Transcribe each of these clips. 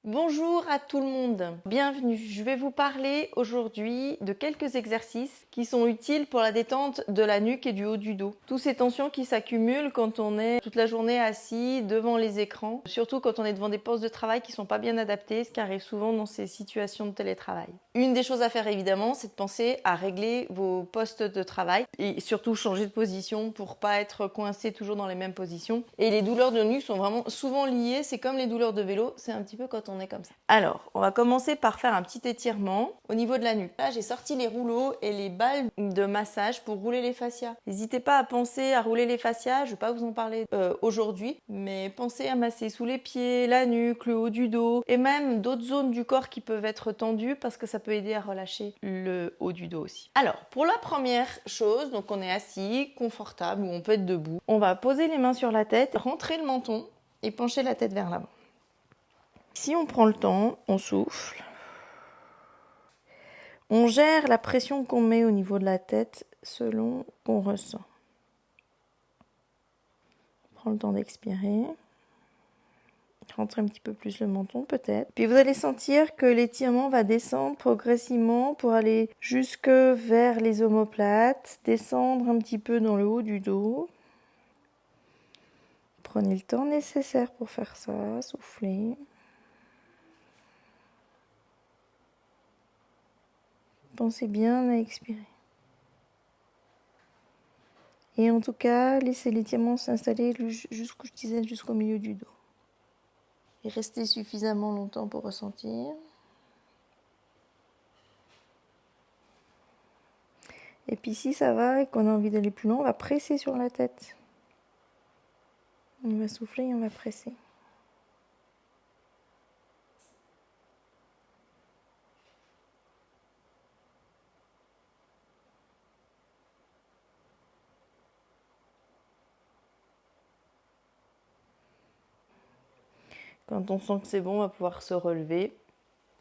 Bonjour à tout le monde, bienvenue. Je vais vous parler aujourd'hui de quelques exercices qui sont utiles pour la détente de la nuque et du haut du dos. Toutes ces tensions qui s'accumulent quand on est toute la journée assis devant les écrans, surtout quand on est devant des postes de travail qui ne sont pas bien adaptés, ce qui arrive souvent dans ces situations de télétravail. Une des choses à faire évidemment, c'est de penser à régler vos postes de travail et surtout changer de position pour pas être coincé toujours dans les mêmes positions. Et les douleurs de nuque sont vraiment souvent liées, c'est comme les douleurs de vélo, c'est un petit peu quand on est comme ça. Alors, on va commencer par faire un petit étirement au niveau de la nuque. Là, j'ai sorti les rouleaux et les balles de massage pour rouler les fascias. N'hésitez pas à penser à rouler les fascias, je ne vais pas vous en parler aujourd'hui, mais pensez à masser sous les pieds, la nuque, le haut du dos et même d'autres zones du corps qui peuvent être tendues parce que ça peut aider à relâcher le haut du dos aussi. Alors, pour la première chose, donc on est assis, confortable ou on peut être debout, on va poser les mains sur la tête, rentrer le menton et pencher la tête vers l'avant. Si on prend le temps, on souffle. On gère la pression qu'on met au niveau de la tête selon qu'on ressent. On prend le temps d'expirer. Rentrer un petit peu plus le menton peut-être. Puis vous allez sentir que l'étirement va descendre progressivement pour aller jusque vers les omoplates, descendre un petit peu dans le haut du dos. Prenez le temps nécessaire pour faire ça, soufflez. Pensez bien à expirer. Et en tout cas, laissez l'étirement s'installer jusqu'au milieu du dos. Et restez suffisamment longtemps pour ressentir. Et puis si ça va et qu'on a envie d'aller plus loin, on va presser sur la tête. On va souffler et on va presser. Quand on sent que c'est bon, on va pouvoir se relever.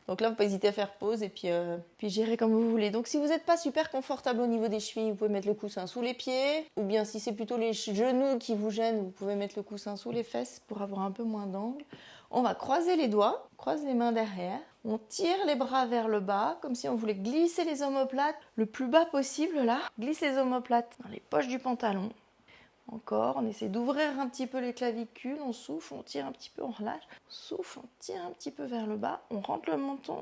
Donc là, vous ne pouvez pas hésiter à faire pause et puis gérer comme vous voulez. Donc si vous n'êtes pas super confortable au niveau des chevilles, vous pouvez mettre le coussin sous les pieds. Ou bien si c'est plutôt les genoux qui vous gênent, vous pouvez mettre le coussin sous les fesses pour avoir un peu moins d'angle. On va croiser les doigts, croise les mains derrière. On tire les bras vers le bas, comme si on voulait glisser les omoplates le plus bas possible là. Glisse les omoplates dans les poches du pantalon. Encore, on essaie d'ouvrir un petit peu les clavicules, on souffle, on tire un petit peu, on relâche. On souffle, on tire un petit peu vers le bas, on rentre le menton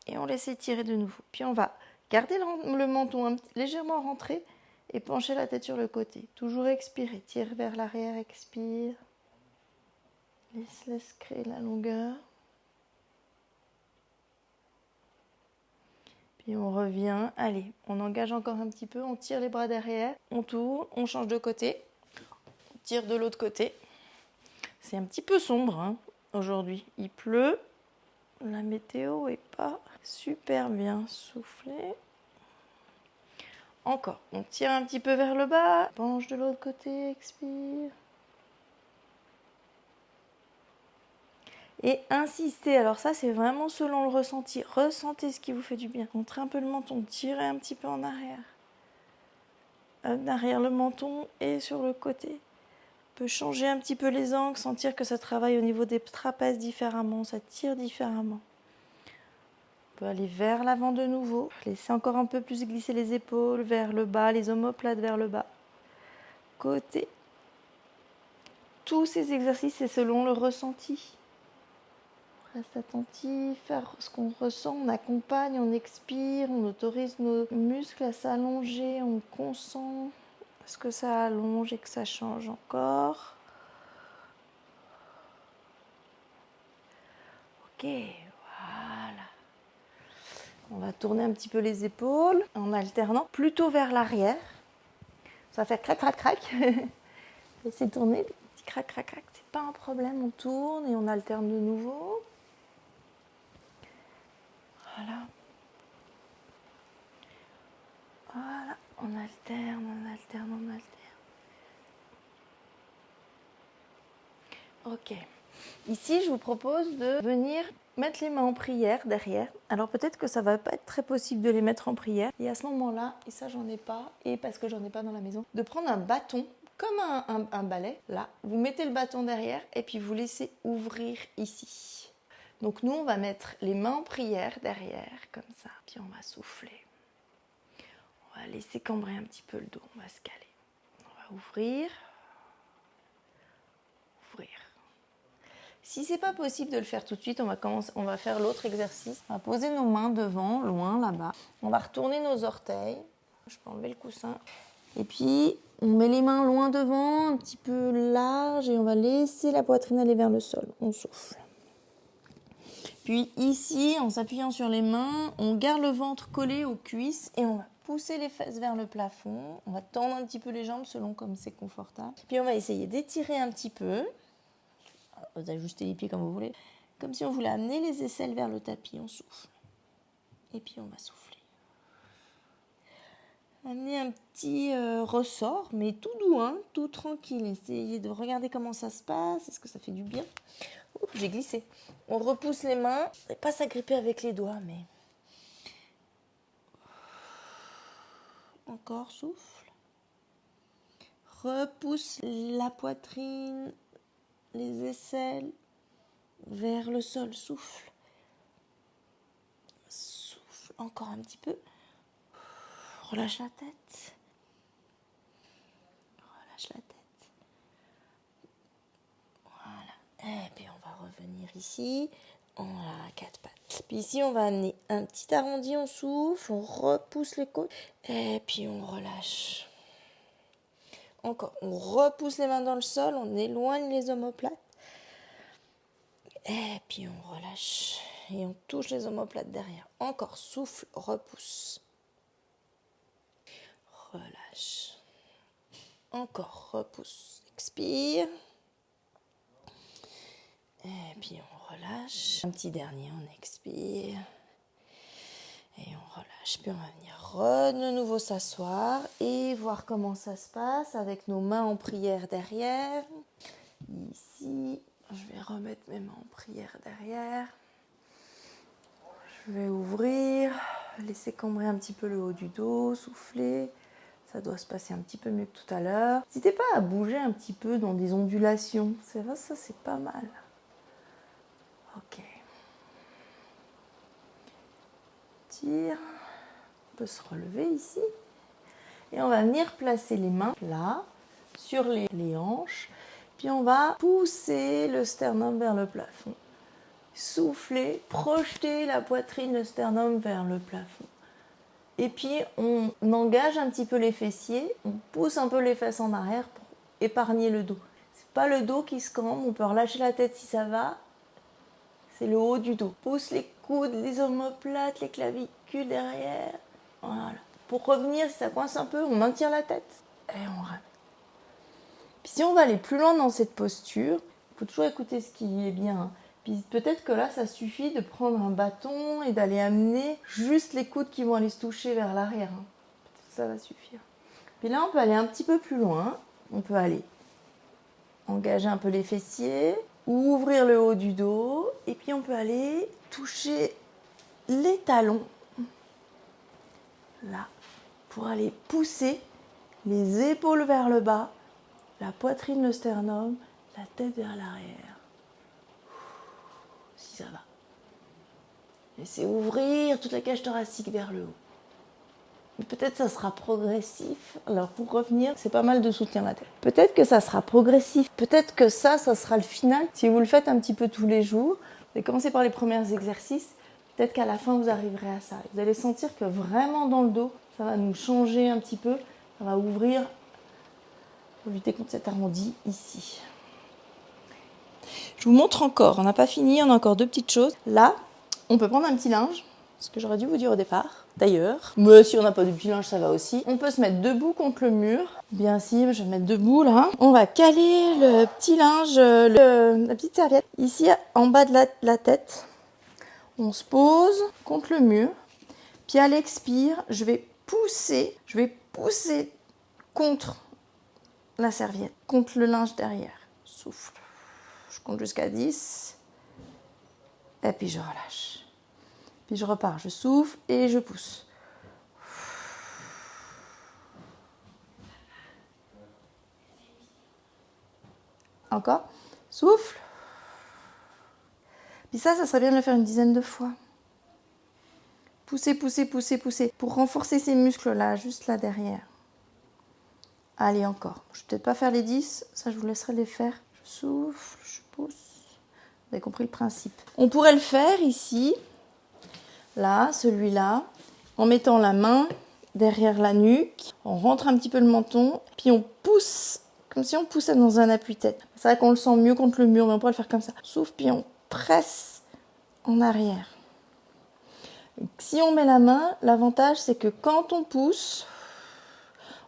et on laisse étirer de nouveau. Puis on va garder le menton légèrement rentré et pencher la tête sur le côté. Toujours expirer, tire vers l'arrière, expire. Laisse créer la longueur. Puis on revient, allez, on engage encore un petit peu, on tire les bras derrière, on tourne, on change de côté, on tire de l'autre côté. C'est un petit peu sombre aujourd'hui, il pleut, la météo est pas super bien soufflée. Encore, on tire un petit peu vers le bas, penche de l'autre côté, expire. Et insistez, alors ça c'est vraiment selon le ressenti, ressentez ce qui vous fait du bien. Rentrez un peu le menton, tirez un petit peu en arrière. Derrière le menton et sur le côté. On peut changer un petit peu les angles, sentir que ça travaille au niveau des trapèzes différemment, ça tire différemment. On peut aller vers l'avant de nouveau, laissez encore un peu plus glisser les épaules vers le bas, les omoplates vers le bas. Côté. Tous ces exercices, c'est selon le ressenti. On reste attentif, faire ce qu'on ressent, on accompagne, on expire, on autorise nos muscles à s'allonger, on consent à ce que ça allonge et que ça change encore. Ok, voilà. On va tourner un petit peu les épaules en alternant plutôt vers l'arrière. Ça va faire crac, crac, crac. Laissez tourner, petit crac, crac, crac. C'est pas un problème, on tourne et on alterne de nouveau. Voilà. Voilà, on alterne, on alterne, on alterne. Ok. Ici, je vous propose de venir mettre les mains en prière derrière. Alors peut-être que ça va pas être très possible de les mettre en prière. Et à ce moment-là, et ça j'en ai pas, et parce que j'en ai pas dans la maison, de prendre un bâton, comme un balai. Là, vous mettez le bâton derrière et puis vous laissez ouvrir ici. Donc nous, on va mettre les mains en prière derrière, comme ça. Puis on va souffler. On va laisser cambrer un petit peu le dos. On va se caler. On va ouvrir. Ouvrir. Si c'est pas possible de le faire tout de suite, on va faire l'autre exercice. On va poser nos mains devant, loin là-bas. On va retourner nos orteils. Je peux enlever le coussin. Et puis, on met les mains loin devant, un petit peu large, et on va laisser la poitrine aller vers le sol. On souffle. Puis ici, en s'appuyant sur les mains, on garde le ventre collé aux cuisses et on va pousser les fesses vers le plafond. On va tendre un petit peu les jambes selon comme c'est confortable. Puis on va essayer d'étirer un petit peu. Vous ajustez les pieds comme vous voulez. Comme si on voulait amener les aisselles vers le tapis. On souffle. Et puis on va souffler. Amener un petit ressort, mais tout doux, hein, tout tranquille. Essayez de regarder comment ça se passe. Est-ce que ça fait du bien? Oups, j'ai glissé. On repousse les mains. Et pas s'agripper avec les doigts, mais... Encore, souffle. Repousse la poitrine, les aisselles vers le sol. Souffle. Souffle encore un petit peu. Relâche la tête. Relâche la tête. Voilà. Et puis on va revenir ici. On a 4 pattes. Puis ici on va amener un petit arrondi, on souffle, on repousse les côtes. Et puis on relâche. Encore, on repousse les mains dans le sol, on éloigne les omoplates. Et puis on relâche. Et on touche les omoplates derrière. Encore, souffle, repousse. Relâche. Encore, repousse. Expire. Et puis on relâche. Un petit dernier, on expire. Et on relâche. Puis on va venir de nouveau s'asseoir et voir comment ça se passe avec nos mains en prière derrière. Ici, je vais remettre mes mains en prière derrière. Je vais ouvrir, laisser cambrer un petit peu le haut du dos, souffler. Ça doit se passer un petit peu mieux que tout à l'heure. N'hésitez pas à bouger un petit peu dans des ondulations. C'est vrai, ça c'est pas mal. Ok. Tire. On peut se relever ici. Et on va venir placer les mains là, sur les hanches. Puis on va pousser le sternum vers le plafond. Souffler, projeter la poitrine, le sternum vers le plafond. Et puis on engage un petit peu les fessiers, on pousse un peu les fesses en arrière pour épargner le dos. C'est pas le dos qui se cambre, on peut relâcher la tête si ça va. C'est le haut du dos. Pousse les coudes, les omoplates, les clavicules derrière. Voilà. Pour revenir, si ça coince un peu, on maintient la tête et on ramène. Puis si on va aller plus loin dans cette posture, il faut toujours écouter ce qui est bien. Puis peut-être que là, ça suffit de prendre un bâton et d'aller amener juste les coudes qui vont aller se toucher vers l'arrière. Peut-être que ça va suffire. Puis là, on peut aller un petit peu plus loin. On peut aller engager un peu les fessiers, ouvrir le haut du dos. Et puis on peut aller toucher les talons. Là, pour aller pousser les épaules vers le bas, la poitrine, le sternum, la tête vers l'arrière. Si ça va. Laissez ouvrir toute la cage thoracique vers le haut. Mais peut-être ça sera progressif. Alors pour revenir, c'est pas mal de soutien la tête. Peut-être que ça sera progressif. Peut-être que ça sera le final. Si vous le faites un petit peu tous les jours, vous allez commencer par les premiers exercices. Peut-être qu'à la fin, vous arriverez à ça. Vous allez sentir que vraiment dans le dos, ça va nous changer un petit peu. Ça va ouvrir pour lutter contre cet arrondi ici. Je vous montre encore. On n'a pas fini, on a encore 2 petites choses. Là, on peut prendre un petit linge, ce que j'aurais dû vous dire au départ, d'ailleurs. Mais si on n'a pas de petit linge, ça va aussi. On peut se mettre debout contre le mur. Bien si, je vais me mettre debout là. On va caler le petit linge, la petite serviette, ici en bas de la tête. On se pose contre le mur. Puis à l'expire, je vais pousser contre la serviette, contre le linge derrière. Souffle. Je compte jusqu'à 10. Et puis je relâche. Puis je repars, je souffle et je pousse. Encore. Souffle. Puis ça serait bien de le faire une dizaine de fois. Poussez, poussez, poussez, poussez. Pour renforcer ces muscles-là, juste là derrière. Allez, encore. Je ne vais peut-être pas faire les 10. Ça, je vous laisserai les faire. Je souffle, je pousse. Vous avez compris le principe. On pourrait le faire ici. Là, celui-là. En mettant la main derrière la nuque. On rentre un petit peu le menton. Puis on pousse. Comme si on poussait dans un appui-tête. C'est vrai qu'on le sent mieux contre le mur. Mais on pourrait le faire comme ça. Souffle, puis on presse en arrière. Si on met la main, l'avantage c'est que quand on pousse,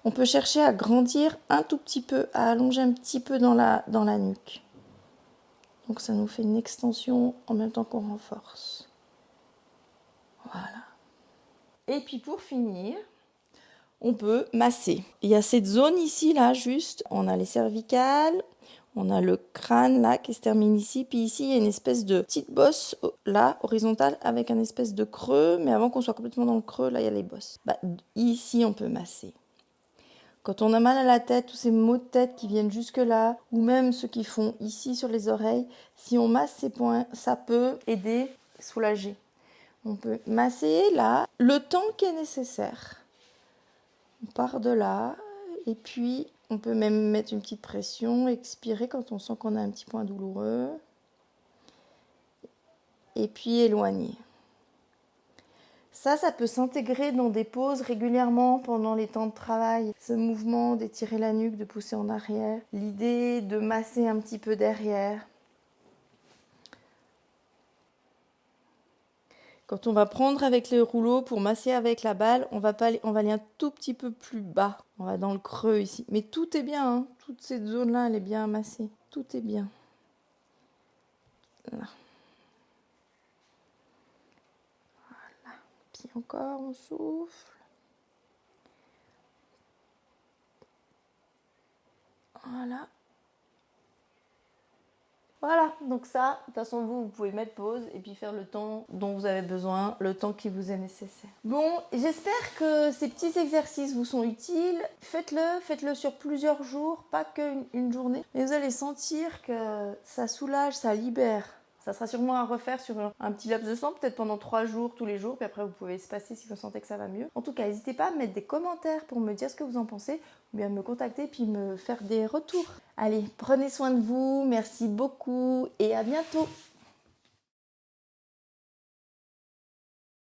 on peut chercher à grandir un tout petit peu, à allonger un petit peu dans la nuque. Donc ça nous fait une extension en même temps qu'on renforce. Voilà. Et puis pour finir, on peut masser. Il y a cette zone ici, là, juste, on a les cervicales. On a le crâne là qui se termine ici, puis ici il y a une espèce de petite bosse là, horizontale, avec un espèce de creux, mais avant qu'on soit complètement dans le creux, là il y a les bosses. Ici on peut masser. Quand on a mal à la tête, tous ces maux de tête qui viennent jusque là, ou même ceux qui font ici sur les oreilles, si on masse ces points, ça peut aider, soulager. On peut masser là, le temps qui est nécessaire. On part de là, et puis on peut même mettre une petite pression, expirer quand on sent qu'on a un petit point douloureux. Et puis éloigner. Ça peut s'intégrer dans des pauses régulièrement pendant les temps de travail. Ce mouvement d'étirer la nuque, de pousser en arrière. L'idée de masser un petit peu derrière. Quand on va prendre avec le rouleau pour masser avec la balle, on va aller un tout petit peu plus bas. On va dans le creux ici. Mais tout est bien, hein. Toute cette zone-là, elle est bien massée. Tout est bien. Là. Voilà. Puis encore, on souffle. Voilà. Voilà, donc ça, de toute façon, vous pouvez mettre pause et puis faire le temps dont vous avez besoin, le temps qui vous est nécessaire. Bon, j'espère que ces petits exercices vous sont utiles. Faites-le sur plusieurs jours, pas qu'une journée. Et vous allez sentir que ça soulage, ça libère. Ça sera sûrement à refaire sur un petit laps de temps, peut-être pendant 3 jours, tous les jours, puis après vous pouvez espacer si vous sentez que ça va mieux. En tout cas, n'hésitez pas à mettre des commentaires pour me dire ce que vous en pensez, ou bien me contacter puis me faire des retours. Allez, prenez soin de vous, merci beaucoup et à bientôt.